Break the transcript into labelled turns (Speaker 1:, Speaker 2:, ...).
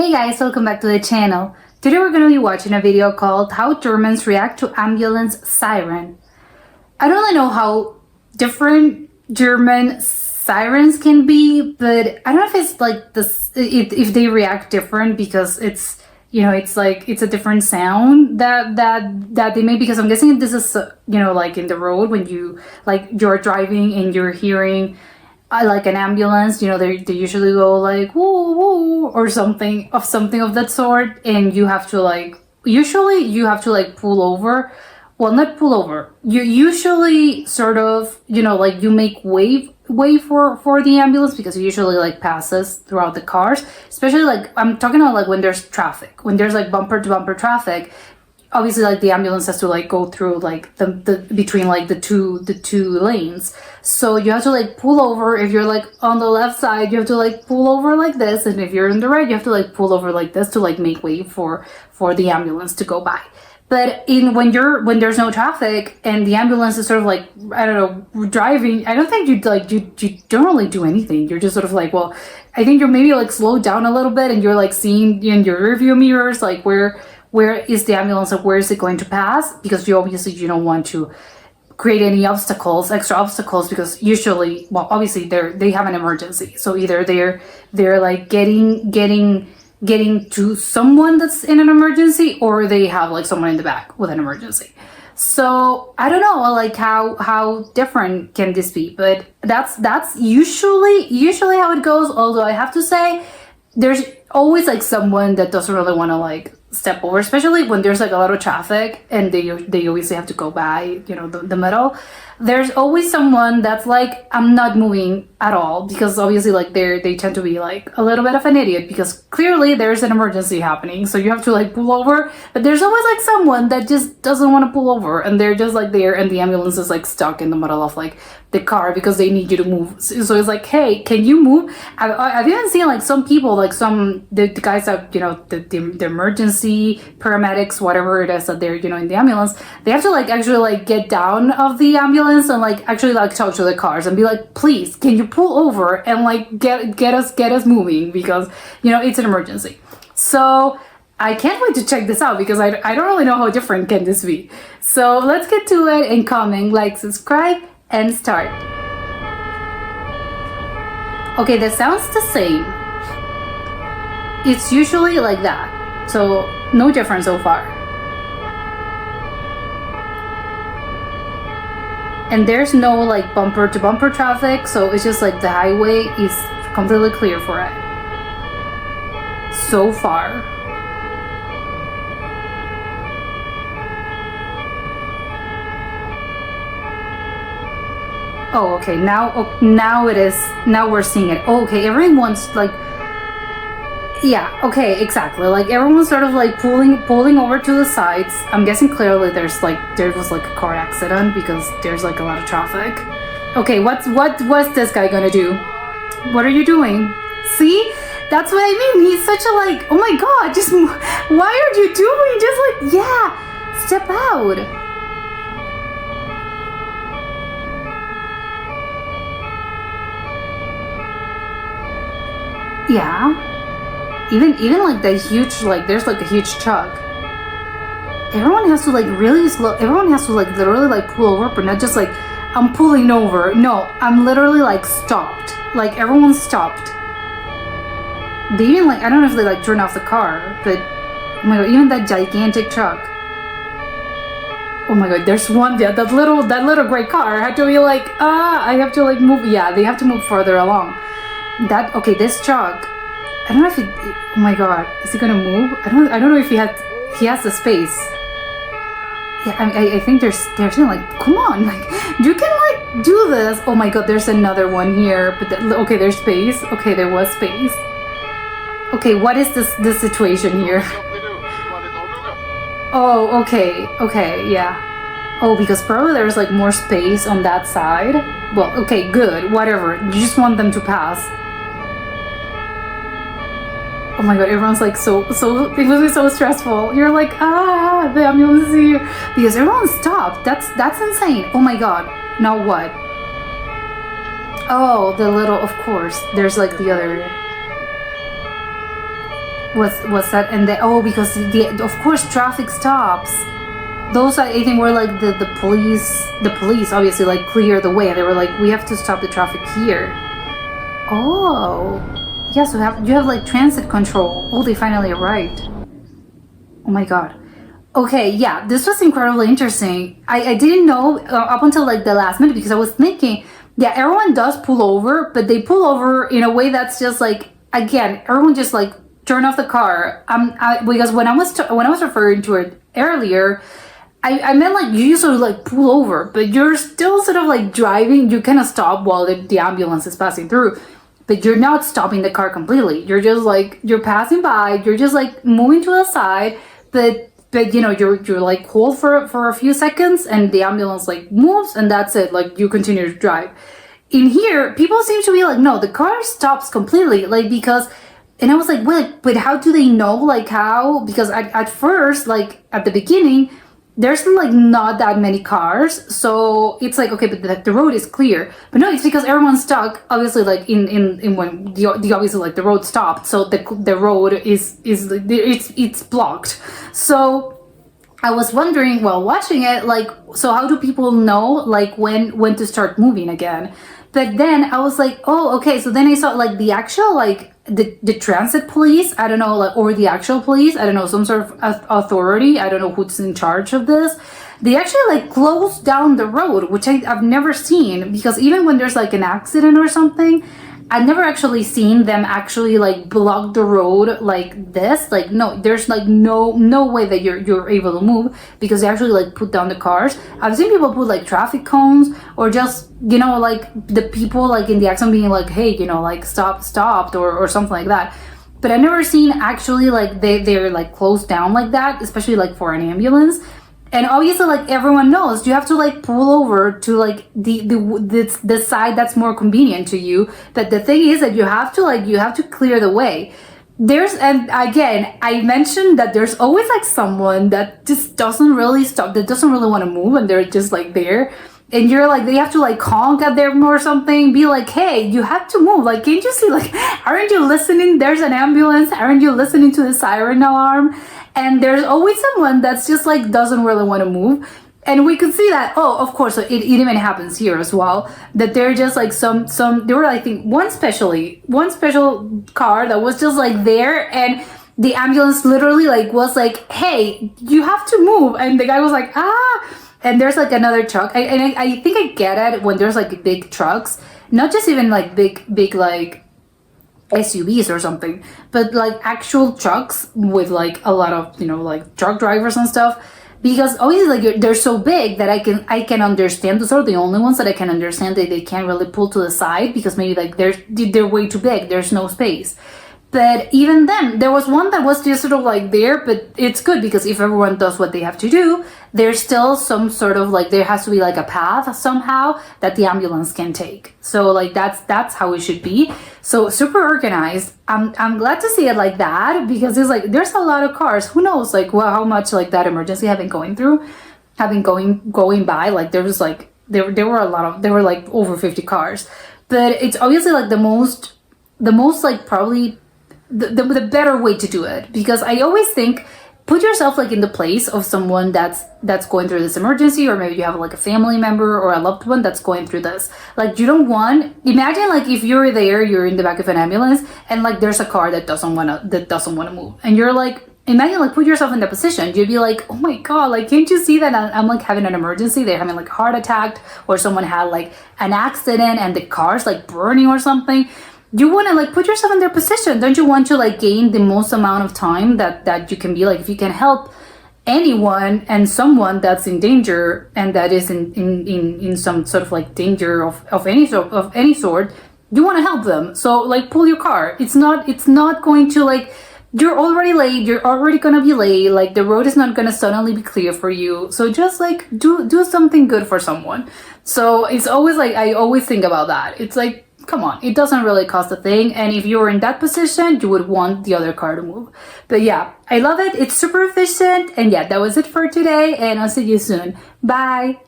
Speaker 1: Hey guys, welcome back to the channel. Today we're going to be watching a video called How Germans React to Ambulance Siren. I don't really know how different German sirens can be, but I don't know if it's like this, if they react different because it's, it's like, it's a different sound that they make, because I'm guessing this is, like in the road when you're driving and you're hearing like an ambulance, they usually go like woo woo or something of that sort, and you have to pull over. Well, not pull over. You usually sort of, you make way for the ambulance, because it usually like passes throughout the cars. Especially like I'm talking about like when there's traffic, when there's like bumper to bumper traffic. Obviously, like the ambulance has to like go through like the between like the two lanes, so you have to like pull over. If you're like on the left side, you have to like pull over like this, and if you're on the right, you have to like pull over like this to like make way for the ambulance to go by. But when there's no traffic and the ambulance is sort of like, I don't know, driving, I don't think you don't really do anything. You're just sort of like, well, I think you're maybe like slowed down a little bit, and you're like seeing in your rearview mirrors like where is the ambulance and where is it going to pass, because you don't want to create any extra obstacles, because usually, well, obviously they have an emergency, so either they're like getting to someone that's in an emergency, or they have like someone in the back with an emergency. So I don't know like how different can this be, but that's usually how it goes. Although I have to say, there's always like someone that doesn't really want to like step over, especially when there's like a lot of traffic and they obviously have to go by the middle. There's always someone that's like, I'm not moving at all, because obviously like they tend to be like a little bit of an idiot, because clearly there's an emergency happening, so you have to like pull over. But there's always like someone that just doesn't want to pull over, and they're just like there, and the ambulance is like stuck in the middle of like the car because they need you to move. So it's like, hey, can you move? I've even seen like some people, like the guys that the emergency paramedics, whatever it is that they're in the ambulance, they have to like actually like get down of the ambulance and like actually like talk to the cars and be like, please, can you pull over and like get us moving, because it's an emergency. So I can't wait to check this out, because I don't really know how different can this be. So let's get to it and comment, like, subscribe, and start. Okay, that sounds the same. It's usually like that, so no difference so far. And there's no like bumper to bumper traffic, so it's just like the highway is completely clear for it so far. Oh, okay, now it is, now we're seeing it. Oh, okay, everyone's like, yeah, okay, exactly, like everyone's sort of like pulling over to the sides. I'm guessing clearly there was like a car accident, because there's like a lot of traffic. Okay, what's this guy gonna do? What are you doing? See, that's what I mean. He's such a like, oh my god, just why are you doing? Just like, yeah, step out. Yeah, even like the huge, like there's like a huge truck. Everyone has to like really slow. Everyone has to like literally like pull over, but not just like I'm pulling over. No, I'm literally like stopped. Like everyone stopped. They even like, I don't know if they like turned off the car, but oh my god, even that gigantic truck. Oh my god, there's one, yeah, that little gray car had to be like, I have to like move. Yeah, they have to move further along. Okay, this truck, I don't know if it, oh my god, is he gonna move? I don't know if he has the space. Yeah, I think they're saying like, come on, like you can like do this. Oh my god, there's another one here, but okay, there's space. Okay, there was space. Okay, what is this situation here? Oh, okay, yeah. Oh, because probably there's like more space on that side. Well, okay, good, whatever. You just want them to pass. Oh my god, everyone's like so it must be so stressful. You're like, the ambulance is here, because everyone stopped. That's insane. Oh my god. Now what? Oh, the little, of course. There's like the other. was that, and because of course traffic stops. Those I think were like the police obviously like clear the way. They were like, we have to stop the traffic here. Oh, yeah. So you have like transit control. Oh, they finally arrived. Oh my god. Okay, yeah, this was incredibly interesting. I didn't know up until like the last minute, because I was thinking, yeah, everyone does pull over, but they pull over in a way that's just like, again, everyone just like turn off the car. Because when I was referring to it earlier, I meant like you usually like pull over, but you're still sort of like driving. You kind of stop while the ambulance is passing through, but you're not stopping the car completely. You're just like, you're passing by. You're just like moving to the side, but you know, you're like hold for a few seconds, and the ambulance like moves, and that's it. Like you continue to drive. In here, people seem to be like, no, the car stops completely, like because. And I was like, wait, but how do they know? Like how? Because at first, like at the beginning, there's like not that many cars, so it's like, okay, but the road is clear. But no, it's because everyone's stuck, obviously, like in when the obviously like the road stopped, so the road is it's blocked. So I was wondering while watching it, like, so how do people know like when to start moving again? But then I was like, oh, okay. So then I saw like the actual like the transit police, I don't know, like, or the actual police, I don't know, some sort of authority, I don't know who's in charge of this. They actually like close down the road, which I've never seen, because even when there's like an accident or something, I've never actually seen them actually like block the road like this. Like no, there's like no way that you're able to move, because they actually like put down the cars. I've seen people put like traffic cones, or just, you know, like the people like in the accident being like, hey, you know, like stopped or something like that. But I've never seen actually like they're like closed down like that, especially like for an ambulance. And obviously, like everyone knows, you have to like pull over to like the side that's more convenient to you. But the thing is that you have to clear the way. And again, I mentioned that there's always like someone that just doesn't really stop, that doesn't really want to move, and they're just like there. And you're like, they have to like honk at them or something, be like, hey, you have to move. Like, can't you see, like, aren't you listening? There's an ambulance. Aren't you listening to the siren alarm? And there's always someone that's just like doesn't really want to move. And we could see that, oh, of course, so it even happens here as well, that they're just like there were, I think, one special car that was just like there, and the ambulance literally like was like, hey, you have to move. And the guy was like, ah. And there's like another truck. I think I get it when there's like big trucks, not just even like big like SUVs or something, but like actual trucks with like a lot of, you know, like truck drivers and stuff. Because obviously like they're so big that I can understand. Those are the only ones that I can understand that they can't really pull to the side, because maybe like they're way too big. There's no space. But even then, there was one that was just sort of like there, but it's good because if everyone does what they have to do, there's still some sort of like, there has to be like a path somehow that the ambulance can take. So like that's how it should be. So super organized. I'm glad to see it like that, because it's like there's a lot of cars. Who knows like how much like that emergency having going by. Like there was like there were like over 50 cars. But it's obviously like the most like probably the better way to do it, because I always think, put yourself like in the place of someone that's going through this emergency, or maybe you have like a family member or a loved one that's going through this. Like you don't want, imagine like if you're there, you're in the back of an ambulance, and like there's a car that doesn't want to move, and you're like, imagine like put yourself in that position. You'd be like, oh my god, like can't you see that I'm like having an emergency, they're having like a heart attack, or someone had like an accident and the car's like burning or something. You want to like put yourself in their position. Don't you want to like gain the most amount of time that you can be, like, if you can help anyone and someone that's in danger and that is in some sort of like danger of any sort, you want to help them. So like pull your car. It's not going to like, you're already late, you're already gonna be late, like the road is not gonna suddenly be clear for you. So just like do something good for someone. So it's always like, I always think about that. It's like, come on, it doesn't really cost a thing, and if you're in that position, you would want the other car to move. But yeah, I love it. It's super efficient, and yeah, that was it for today, and I'll see you soon. Bye.